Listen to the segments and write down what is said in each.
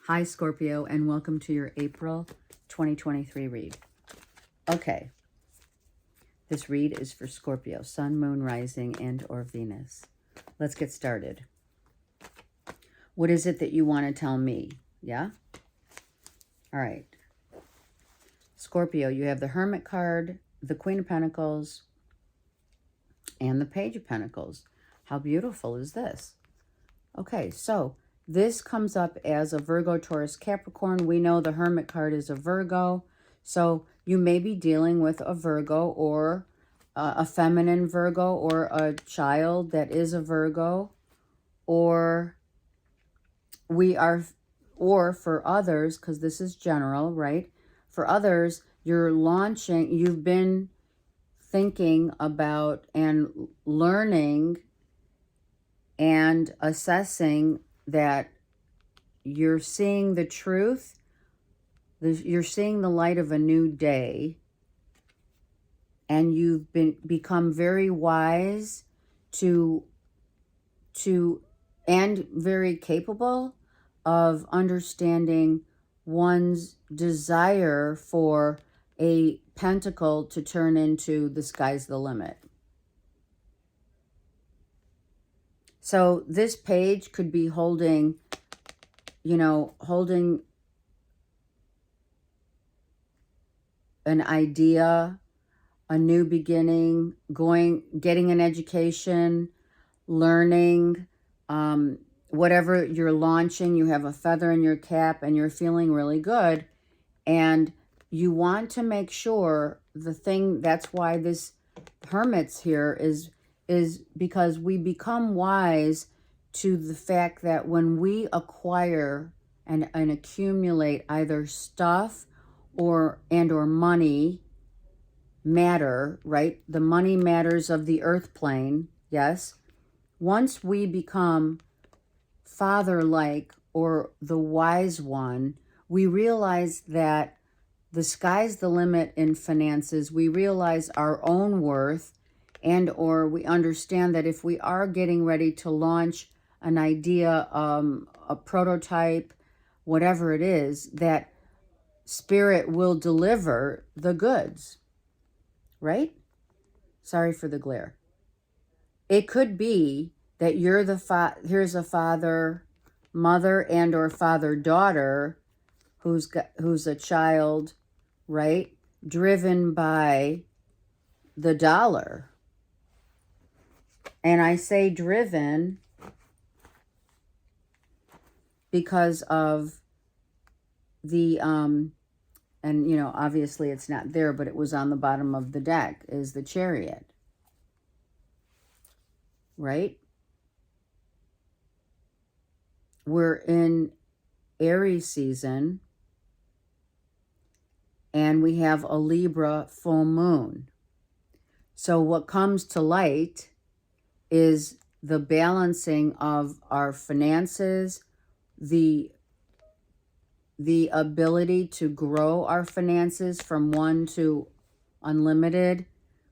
Hi, Scorpio, and welcome to your April 2023 read. Okay, this read is for Scorpio, Sun, Moon, Rising, and or Venus. Let's get started. What is it that you want to tell me? Yeah? All right. Scorpio, you have the Hermit card, the Queen of Pentacles, and the Page of Pentacles. How beautiful is this? Okay, so this comes up as a Virgo, Taurus, Capricorn. We know the Hermit card is a Virgo. So you may be dealing with a Virgo or a feminine Virgo or a child that is a Virgo. Or for others, because this is general, right? For others, you've been thinking about and learning and assessing that you're seeing the truth, you're seeing the light of a new day, and you've become very wise and very capable of understanding one's desire for a pentacle to turn into the sky's the limit. So this page could be holding an idea, a new beginning, getting an education, learning, whatever you're launching. You have a feather in your cap and you're feeling really good. And you want to make sure that's why this Hermit's here is because we become wise to the fact that when we acquire and accumulate either stuff or money, matter, right? The money matters of the earth plane, yes? Once we become father-like or the wise one, we realize that the sky's the limit in finances. We realize our own worth, and or we understand that if we are getting ready to launch an idea, a prototype, whatever it is, that Spirit will deliver the goods, right? Sorry for the glare. It could be that you're here's a father, mother, and or father-daughter who's a child, right? Driven by the dollar. And I say driven because of the, and obviously it's not there, but it was on the bottom of the deck, is the Chariot. Right? We're in Aries season, and we have a Libra full moon. So what comes to light is the balancing of our finances, the ability to grow our finances from 1 to unlimited.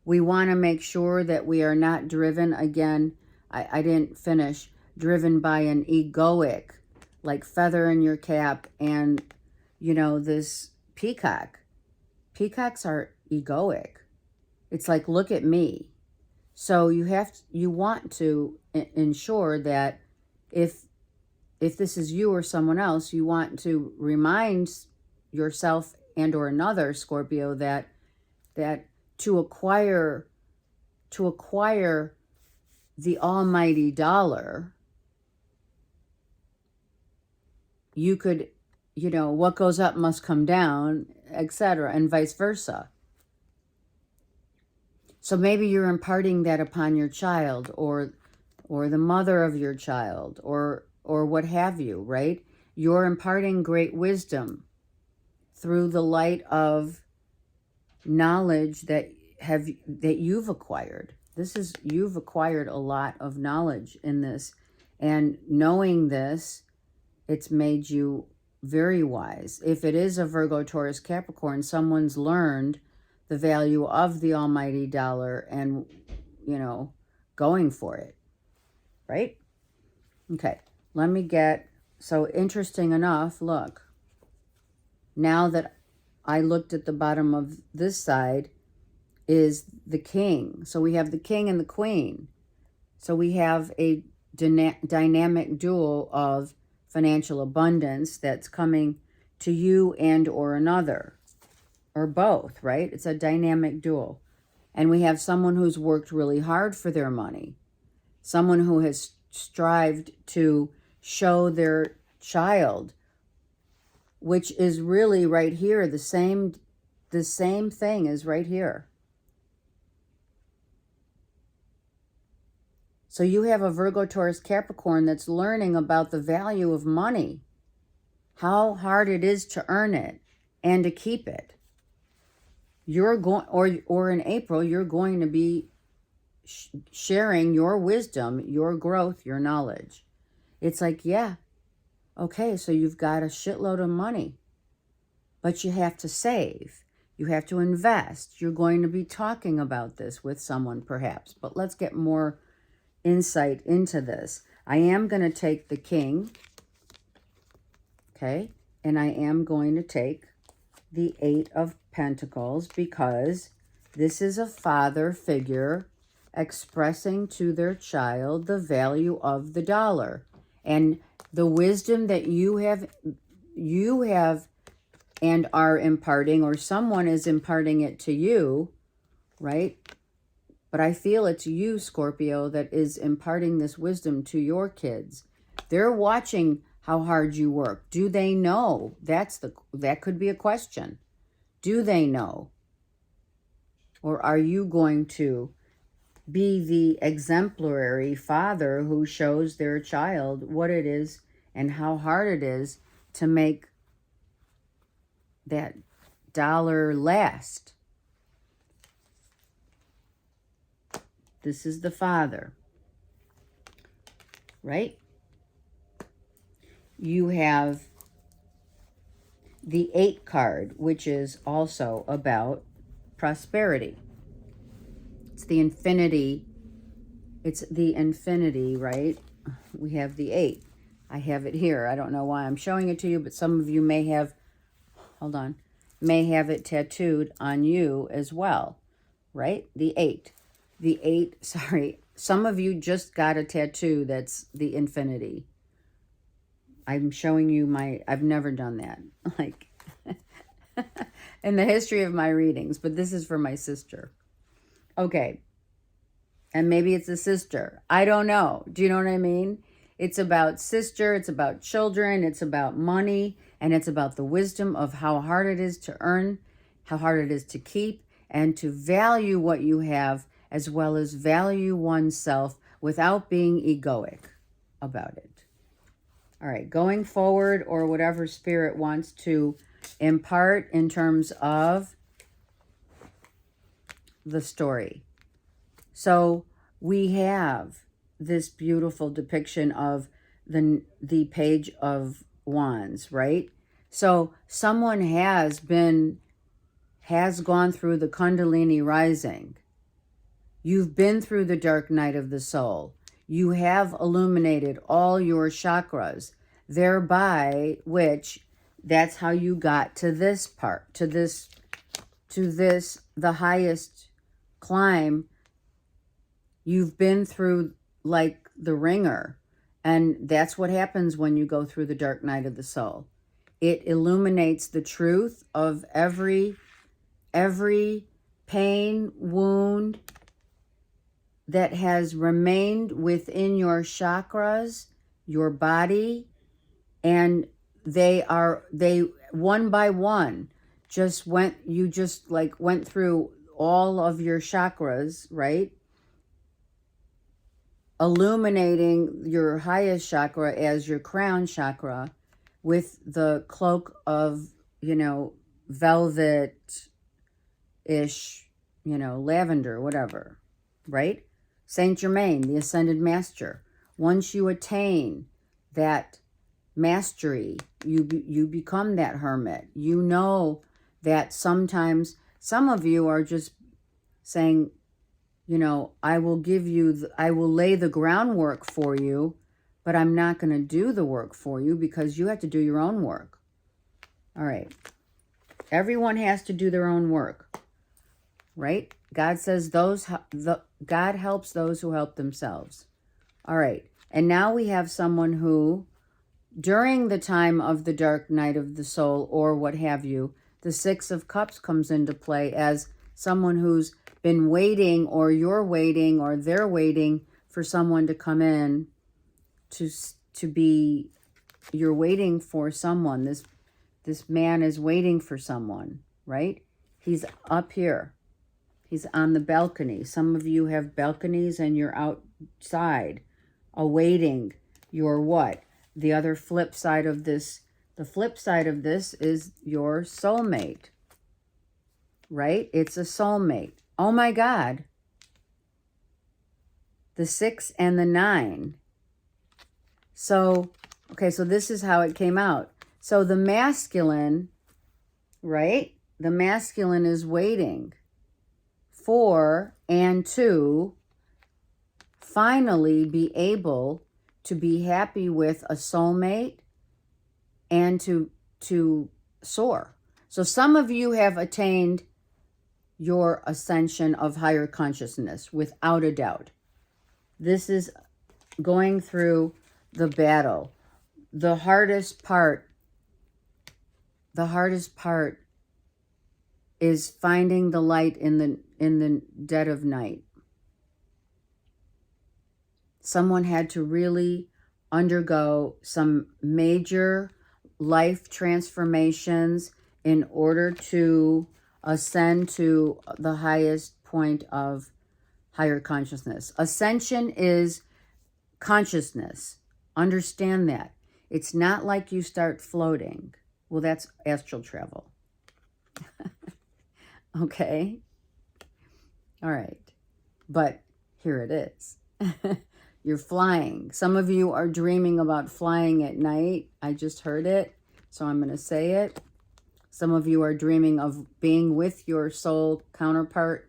We want to make sure that we are not driven, again, I didn't finish, driven by an egoic, like feather in your cap and, this peacock. Peacocks are egoic. It's like, look at me. So you want to ensure that if this is you or someone else, you want to remind yourself and or another, Scorpio, that to acquire the almighty dollar, you could, what goes up must come down, etc., and vice versa. So maybe you're imparting that upon your child or the mother of your child or what have you, right? You're imparting great wisdom through the light of knowledge that you've acquired. You've acquired a lot of knowledge in this, and knowing this, it's made you very wise. If it is a Virgo, Taurus, Capricorn, someone's learned the value of the almighty dollar and, going for it, right? Okay, let me get So interesting enough, look, now that I looked at the bottom of this side is the king. So we have the king and the queen. So we have a dynamic duel of financial abundance that's coming to you and or another, or both, right? It's a dynamic duel. And we have someone who's worked really hard for their money, someone who has strived to show their child, which is really right here, the same thing is right here. So you have a Virgo, Taurus, Capricorn that's learning about the value of money, how hard it is to earn it and to keep it. You're going, or in April, you're going to be sharing your wisdom, your growth, your knowledge. It's like, yeah, okay, so you've got a shitload of money, but you have to save. You have to invest. You're going to be talking about this with someone perhaps, but let's get more insight into this. I am going to take the king, okay, and I am going to take the 8 of Pentacles because this is a father figure expressing to their child the value of the dollar and the wisdom that you have and are imparting, or someone is imparting it to you, right? But I feel it's you, Scorpio, that is imparting this wisdom to your kids. They're watching how hard you work. Do they know? That could be a question. Do they know? Or are you going to be the exemplary father who shows their child what it is and how hard it is to make that dollar last? This is the father, right? You have the 8 card, which is also about prosperity. It's the infinity. It's the infinity, right? We have the 8. I have it here. I don't know why I'm showing it to you, but some of you may have, may have it tattooed on you as well, right? The 8. The 8, sorry, some of you just got a tattoo that's the infinity. I'm showing you I've never done that, like, in the history of my readings, but this is for my sister. Okay, and maybe it's a sister. I don't know. Do you know what I mean? It's about sister, it's about children, it's about money, and it's about the wisdom of how hard it is to earn, how hard it is to keep, and to value what you have, as well as value oneself without being egoic about it. All right, going forward, or whatever spirit wants to impart in terms of the story. So we have this beautiful depiction of the Page of Wands, right? So someone has gone through the Kundalini rising. You've been through the dark night of the soul. You have illuminated all your chakras, thereby which that's how you got to this part, to this, the highest climb. You've been through like the ringer, and that's what happens when you go through the dark night of the soul. It illuminates the truth of every pain, wound that has remained within your chakras, your body, and they one by one went through all of your chakras, right? Illuminating your highest chakra as your crown chakra with the cloak of, velvet-ish, lavender, whatever, right? Saint Germain, the Ascended Master. Once you attain that mastery, you become that hermit. You know that sometimes some of you are just saying, I will lay the groundwork for you, but I'm not going to do the work for you because you have to do your own work. All right. Everyone has to do their own work, right? God says God helps those who help themselves. All right. And now we have someone who, during the time of the dark night of the soul or what have you, the Six of Cups comes into play as someone who's been waiting, or you're waiting, or they're waiting for someone to come in to be, you're waiting for someone. This man is waiting for someone, right? He's up here. He's on the balcony. Some of you have balconies and you're outside awaiting your what? The other flip side of this, the flip side of this is your soulmate, right? It's a soulmate. Oh my God. The 6 and the 9. So, okay, so this is how it came out. So the masculine, right? The masculine is waiting for and to finally be able to be happy with a soulmate and to soar. So some of you have attained your ascension of higher consciousness without a doubt. This is going through the battle. The hardest part is finding the light in the dead of night. Someone had to really undergo some major life transformations in order to ascend to the highest point of higher consciousness. Ascension is consciousness. Understand that. It's not like you start floating. Well, that's astral travel. Okay? All right. But here it is. You're flying. Some of you are dreaming about flying at night. I just heard it, so I'm going to say it. Some of you are dreaming of being with your soul counterpart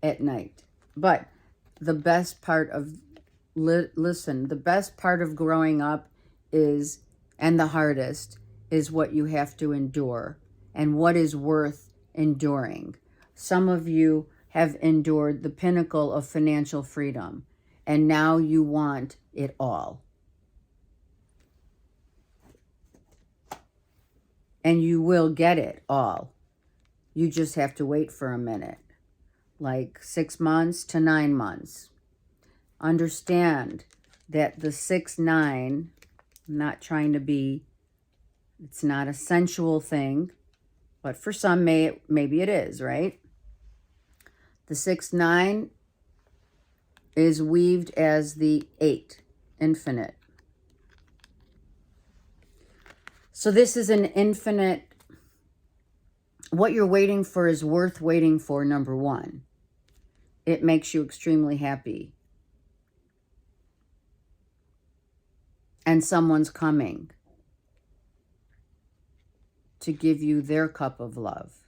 at night. But the best part of, listen, the best part of growing up is, and the hardest, is what you have to endure and what is worth enduring. Some of you have endured the pinnacle of financial freedom, and now you want it all. And you will get it all. You just have to wait for a minute, like 6 months to 9 months. Understand that the 6-9, I'm not trying to be, it's not a sensual thing, but for some, maybe it is, right? The 6-9 is weaved as the 8, infinite. So this is an infinite, what you're waiting for is worth waiting for, number one. It makes you extremely happy. And someone's coming to give you their cup of love.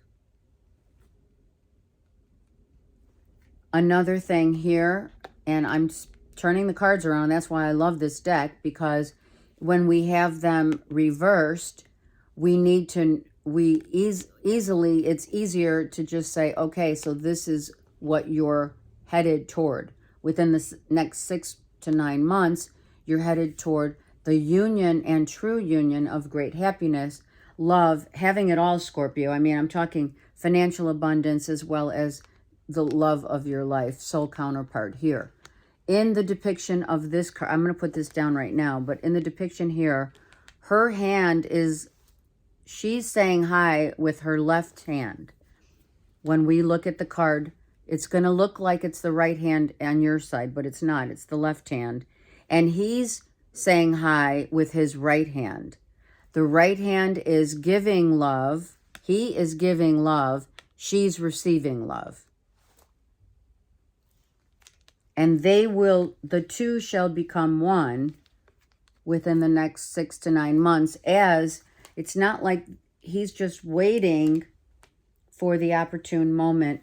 Another thing here, and I'm turning the cards around, that's why I love this deck, because when we have them reversed, it's easier to just say, okay, so this is what you're headed toward. Within the next 6 to 9 months, you're headed toward the union and true union of great happiness, love, having it all, Scorpio. I mean, I'm talking financial abundance as well as the love of your life, soul counterpart here. In the depiction of this card, I'm going to put this down right now, but in the depiction here, her hand is, she's saying hi with her left hand. When we look at the card, it's going to look like it's the right hand on your side, but it's not. It's the left hand. And he's saying hi with his right hand. The right hand is giving love. He is giving love. She's receiving love. And the two shall become one within the next 6 to 9 months, as it's not like he's just waiting for the opportune moment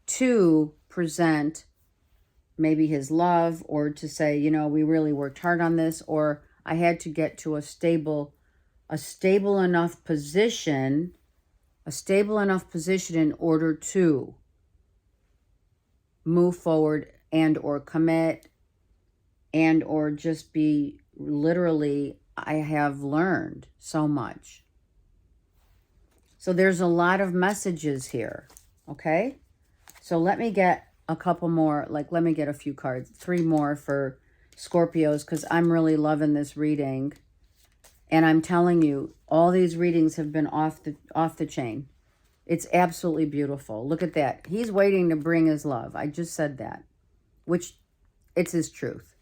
to present maybe his love, or to say, you know, we really worked hard on this, or I had to get to a stable enough position, in order to move forward and or commit and or just be literally, I have learned so much. So there's a lot of messages here, okay? So let me get a couple more, like let me get a few cards, 3 more for Scorpios, because I'm really loving this reading. And I'm telling you, all these readings have been off the chain. It's absolutely beautiful. Look at that. He's waiting to bring his love. I just said that, which it's his truth.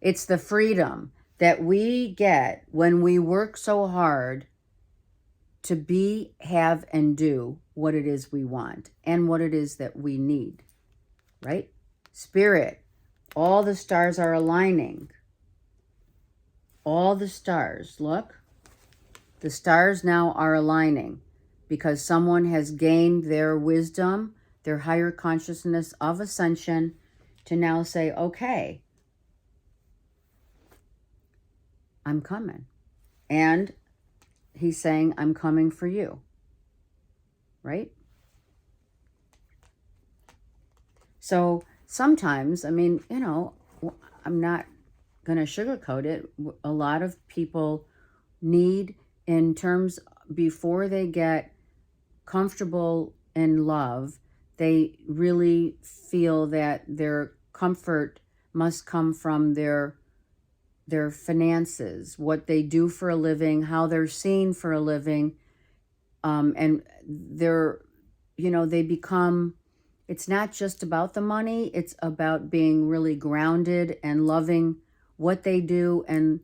It's the freedom that we get when we work so hard to be, have, and do what it is we want and what it is that we need, right? Spirit, all the stars are aligning. All the stars, look. The stars now are aligning because someone has gained their wisdom, their higher consciousness of ascension to now say, okay, I'm coming. And he's saying, I'm coming for you. Right? So sometimes, I mean, you know, I'm not going to sugarcoat it. A lot of people need, in terms, before they get comfortable in love, they really feel that their comfort must come from their finances, what they do for a living, how they're seen for a living, and they're, you know, they become, it's not just about the money, it's about being really grounded and loving what they do, and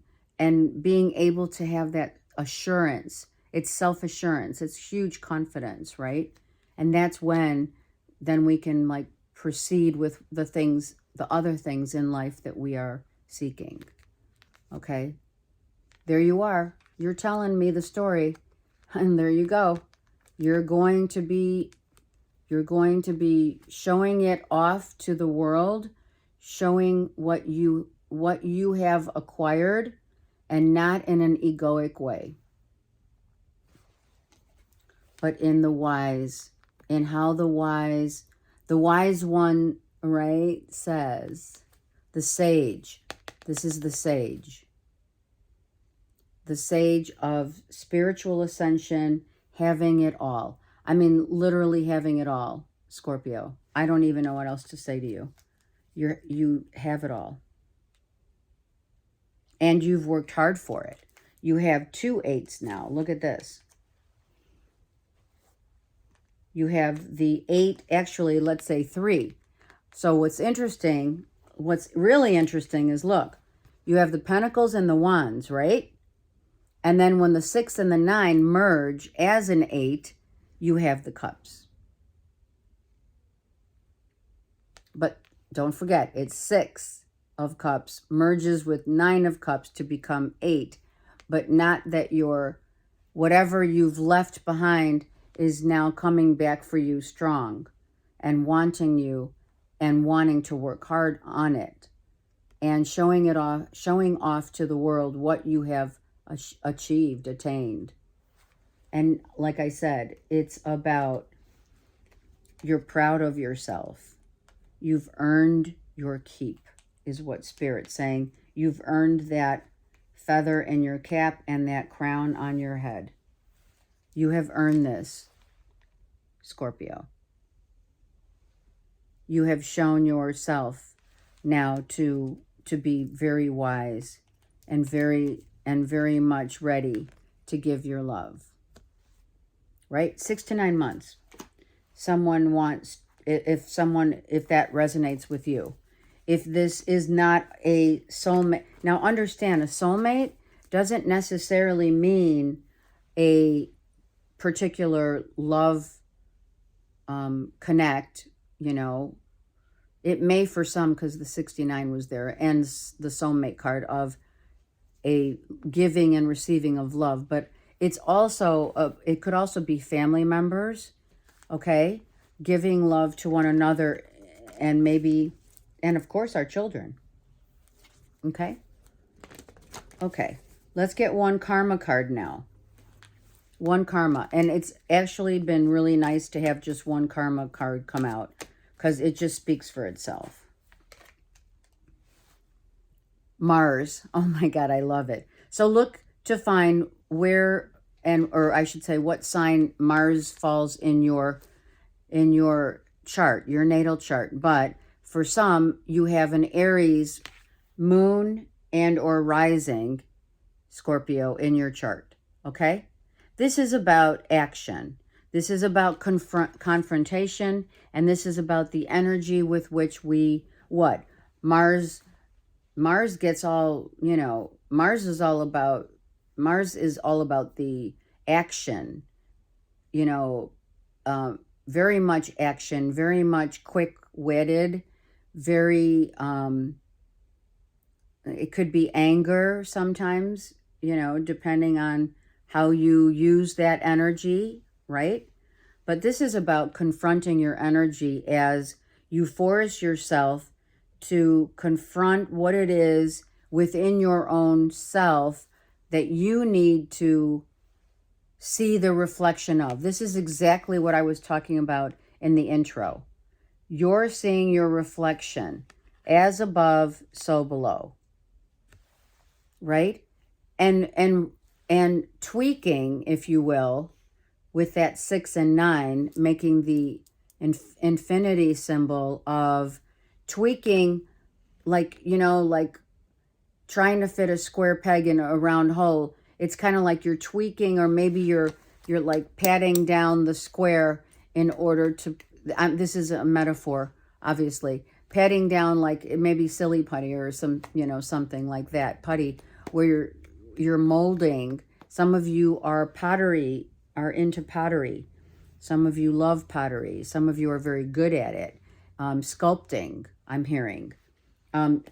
being able to have that assurance. It's self-assurance, it's huge confidence, right? And that's when then we can like proceed with the things, the other things in life that we are seeking. Okay, there you are. You're telling me the story, and there you go. You're going to be showing it off to the world, showing what you have acquired, and not in an egoic way, but in the wise, in how the wise one, right, says, the sage. This is the sage of spiritual ascension, having it all. I mean, literally having it all, Scorpio. I don't even know what else to say to you. You have it all. And you've worked hard for it. You have 2 8s now. Look at this. You have the 8, actually, let's say 3. So what's really interesting is, look, you have the Pentacles and the Wands, right? And then when the 6 and the 9 merge as an 8, you have the Cups. But don't forget, it's 6 of Cups merges with 9 of Cups to become 8. But not that whatever you've left behind is now coming back for you strong and wanting you and wanting to work hard on it and showing off to the world what you have achieved, attained. And like I said, it's about, you're proud of yourself. You've earned your keep, is what Spirit's saying. You've earned that feather in your cap and that crown on your head. You have earned this, Scorpio. You have shown yourself now to be very wise and very much ready to give your love. Right? 6 to 9 months. Someone wants, if that resonates with you. If this is not a soulmate. Now understand, a soulmate doesn't necessarily mean a particular love connect, you know. It may for some, because the 69 was there, and the soulmate card of a giving and receiving of love. But it's also, it could also be family members, okay? Giving love to one another, and maybe And of course, our children. Okay? Okay. Let's get one karma card now. One karma. And it's actually been really nice to have just one karma card come out, because it just speaks for itself. Mars. Oh my God, I love it. So look to find where, or I should say, what sign Mars falls in your chart, your natal chart. But for some, you have an Aries moon and or rising Scorpio in your chart. Okay? This is about action. This is about confrontation, and this is about the energy with which we, what? Mars gets all, Mars is all about the action, very much action, very much quick-witted, very, it could be anger sometimes, depending on how you use that energy, right? But this is about confronting your energy as you force yourself to confront what it is within your own self that you need to see the reflection of. This is exactly what I was talking about in the intro. You're seeing your reflection as above, so below, right? And tweaking, if you will, with that 6 and 9, making the infinity symbol of tweaking, like trying to fit a square peg in a round hole. It's kind of like you're tweaking, or maybe you're like patting down the square in order to, this is a metaphor, obviously, patting down like maybe silly putty or some, something like that, putty, where you're molding. Some of you are into pottery. Some of you love pottery. Some of you are very good at it. Sculpting, I'm hearing.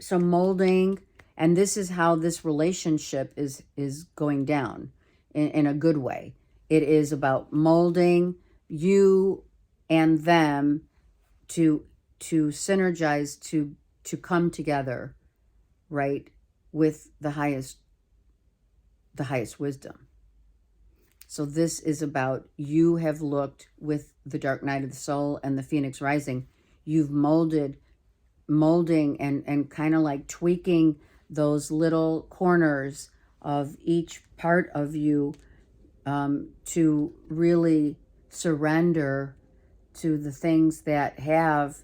So molding, and this is how this relationship is going down in a good way. It is about molding you and them to synergize, to come together, right, with the highest wisdom. So this is about, you have looked with the dark night of the soul and the phoenix rising. You've molding and kind of like tweaking those little corners of each part of you to really surrender to the things that have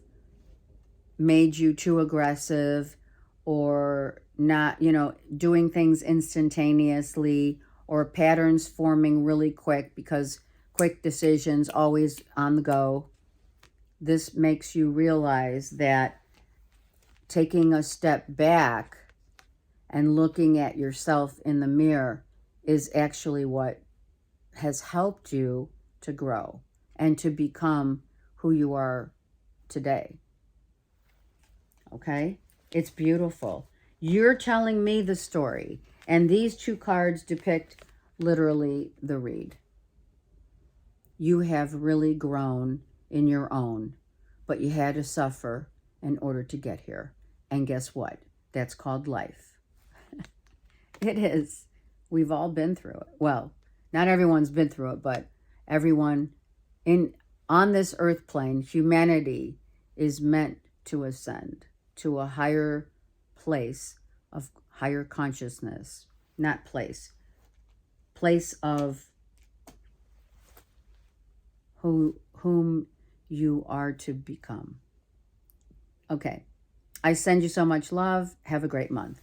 made you too aggressive, or not, doing things instantaneously, or patterns forming really quick, because quick decisions, always on the go. This makes you realize that taking a step back and looking at yourself in the mirror is actually what has helped you to grow and to become who you are today. Okay? It's beautiful. You're telling me the story, and these two cards depict literally the read. You have really grown in your own, but you had to suffer in order to get here. And guess what? That's called life. It is. We've all been through it. Well, not everyone's been through it, but everyone on this earth plane, humanity is meant to ascend to a higher place of higher consciousness. Not place of whom you are to become. Okay. I send you so much love. Have a great month.